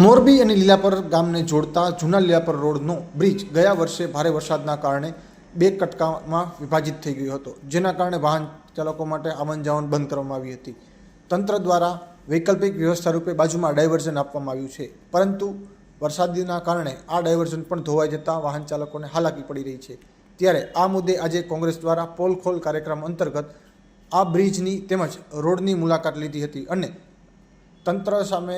મોરબી અને લીલાપર ગામને જોડતા જૂના લીલાપર રોડનો બ્રિજ ગયા વર્ષે ભારે વરસાદના કારણે બે કટકામાં વિભાજિત થઈ ગયો હતો, જેના કારણે વાહન ચાલકો માટે આવન જાવન બંધ કરવામાં આવી હતી। તંત્ર દ્વારા વૈકલ્પિક વ્યવસ્થા રૂપે બાજુમાં ડાયવર્ઝન આપવામાં આવ્યું છે, પરંતુ વરસાદના કારણે આ ડાયવર્ઝન પણ ધોવાઈ જતાં વાહન ચાલકોને હાલાકી પડી રહી છે। ત્યારે આ મુદ્દે આજે કોંગ્રેસ દ્વારા પોલ ખોલ કાર્યક્રમ અંતર્ગત આ બ્રિજની તેમજ રોડની મુલાકાત લીધી હતી અને તંત્ર સામે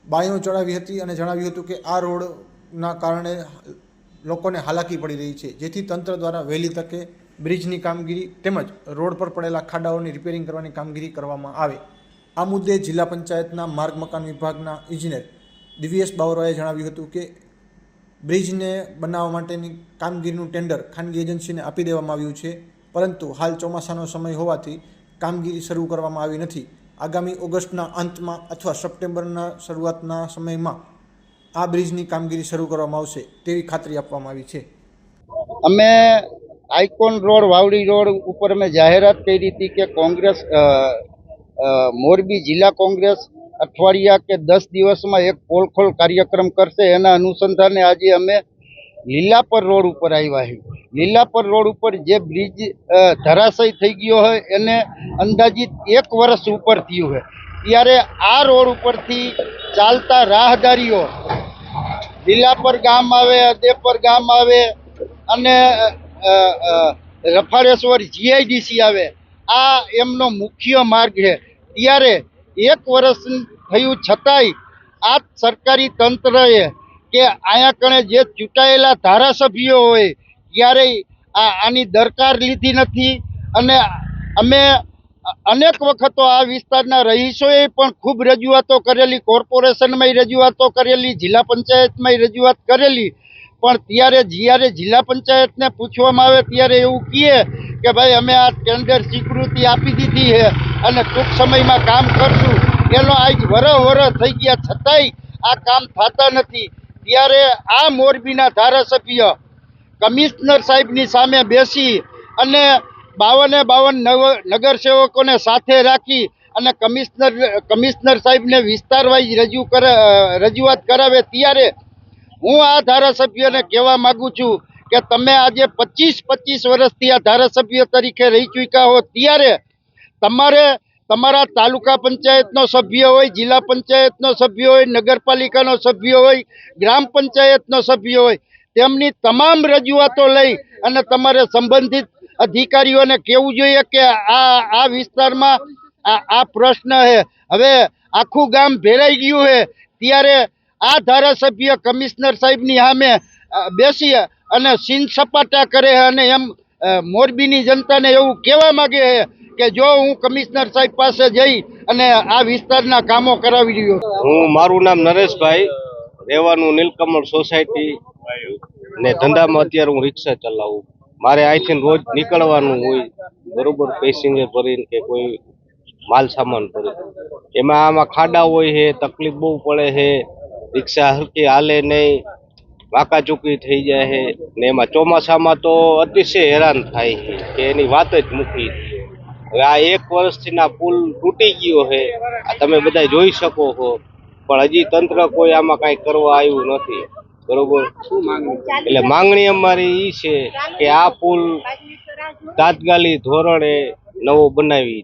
બાયો ચડાવી હતી અને જણાવ્યું હતું કે આ રોડના કારણે લોકોને હાલાકી પડી રહી છે, જેથી તંત્ર દ્વારા વહેલી તકે બ્રિજની કામગીરી તેમજ રોડ પર પડેલા ખાડાઓની રિપેરિંગ કરવાની કામગીરી કરવામાં આવે। આ મુદ્દે જિલ્લા પંચાયતના માર્ગ મકાન વિભાગના ઇજનેર દિવ્યેશ બાવરાએ જણાવ્યું હતું કે બ્રિજને બનાવવા માટેની કામગીરીનું ટેન્ડર ખાનગી એજન્સીને આપી દેવામાં આવ્યું છે, પરંતુ હાલ ચોમાસાનો સમય હોવાથી કામગીરી શરૂ કરવામાં આવી નથી। આગામી ઓગસ્ટના અંતમાં અથવા સપ્ટેમ્બરના શરૂઆતના સમયમાં આ બ્રિજની કામગીરી શરૂ કરવામાં આવશે તેવી ખાતરી આપવામાં આવી છે। અમે આઇકોન રોડ વાવડી રોડ ઉપર અમે જાહેરાત કરી હતી કે કોંગ્રેસ મોરબી જિલ્લા કોંગ્રેસ અઠવાડિયા કે 10 દિવસમાં એક પોલ ખોલ કાર્યક્રમ કરશે। એના અનુસંધાને આજે અમે લીલાપર રોડ ઉપર આવ્યા છીએ। લીલાપર રોડ ઉપર જે બ્રિજ ધરાશય થઈ ગયો હોય એને અંદાજિત 1 વર્ષ ઉપર થયું છે, ત્યારે આ રોડ ઉપરથી ચાલતા રાહદારીઓ લીલાપર ગામ આવે, અદેપર ગામ આવે અને રફાળેશ્વર જીઆઈડીસી આવે, આ એમનો મુખ્ય માર્ગ છે। ત્યારે 1 વર્ષ થયું છતાંય આ સરકારી તંત્રએ કે અહીંયા કણે જે ચૂંટાયેલા ધારાસભ્યો હોય ક્યારેય આની દરકાર લીધી નથી। અને અમે અનેક વખતો આ વિસ્તારના રહીશોએ પણ ખૂબ રજૂઆતો કરેલી, કોર્પોરેશનમાં રજૂઆતો કરેલી, જિલ્લા પંચાયતમાં રજૂઆત કરેલી, પણ ત્યારે જ્યારે જિલ્લા પંચાયતને પૂછવામાં આવે ત્યારે એવું કહે કે ભાઈ અમે આ ટેન્ડર સ્વીકૃતિ આપી દીધી છે અને ટૂંક સમયમાં કામ કરશું। એનો આજ વરહ થઈ ગયા છતાંય આ કામ થતા નથી। ત્યારે આ મોરબીના ધારાસભ્ય કમિશનર સાહેબની સામે બેસી અને 52 નગરસેવકોને સાથે રાખી અને કમિશનર સાહેબને વિસ્તાર વાઇઝ રજૂઆત કરાવે। ત્યારે હું આ ધારાસભ્યને કહેવા માગું છું કે તમે આજે 25 વર્ષથી આ ધારાસભ્ય તરીકે રહી ચૂક્યા હો, ત્યારે તમારે તમારા તાલુકા પંચાયતનો સભ્ય હોય, જિલ્લા પંચાયતનો સભ્ય હોય, નગરપાલિકાનો સભ્ય હોય, ગ્રામ પંચાયતનો સભ્ય હોય, તેમની તમામ રજૂઆતો લઈ અને તમારે સંબંધિત અધિકારીઓને કહેવું જોઈએ કે આ વિસ્તારમાં આ પ્રશ્ન છે। હવે આખું ગામ ભેરાઈ ગયું છે, ત્યારે આ ધારાસભ્ય કમિશનર સાહેબની સામે બેસી અને સીન સપાટા કરે અને એમ મોરબીની જનતાને એવું કહેવા માગે છે કે જો હું કમિશનર સાહેબ પાસે જઈ અને આ વિસ્તારના કામો કરાવી રહ્યો છું। મારું નામ નરેશભાઈ, રહેવાનું નીલકમળ સોસાયટી ને ધંધામાં અત્યારે હું રિક્ષા ચલાવું। મારે અહીંથી રોજ નીકળવાનું હોય, બરોબર, પેસેન્જર ભરીને કે કોઈ માલ સામાન ભરી, એમાં આમાં ખાડા હોય છે, તકલીફ બહુ પડે છે, રિક્ષા હરકી હાલે નહીં, વાંકાચૂકી થઈ જાય છે ને એમાં ચોમાસામાં તો અતિશય હેરાન થાય છે કે એની વાત જ મૂકી। હવે આ 1 વર્ષથી ના પુલ તૂટી ગયો છે, આ તમે બધા જોઈ શકો છો, પણ હજી તંત્ર કોઈ આમાં કાંઈ કરવા આવ્યું નથી, બરોબર। એટલે માંગણી અમારી એ છે કે આ પુલ તાત્કાલિક ધોરણે નવો બનાવી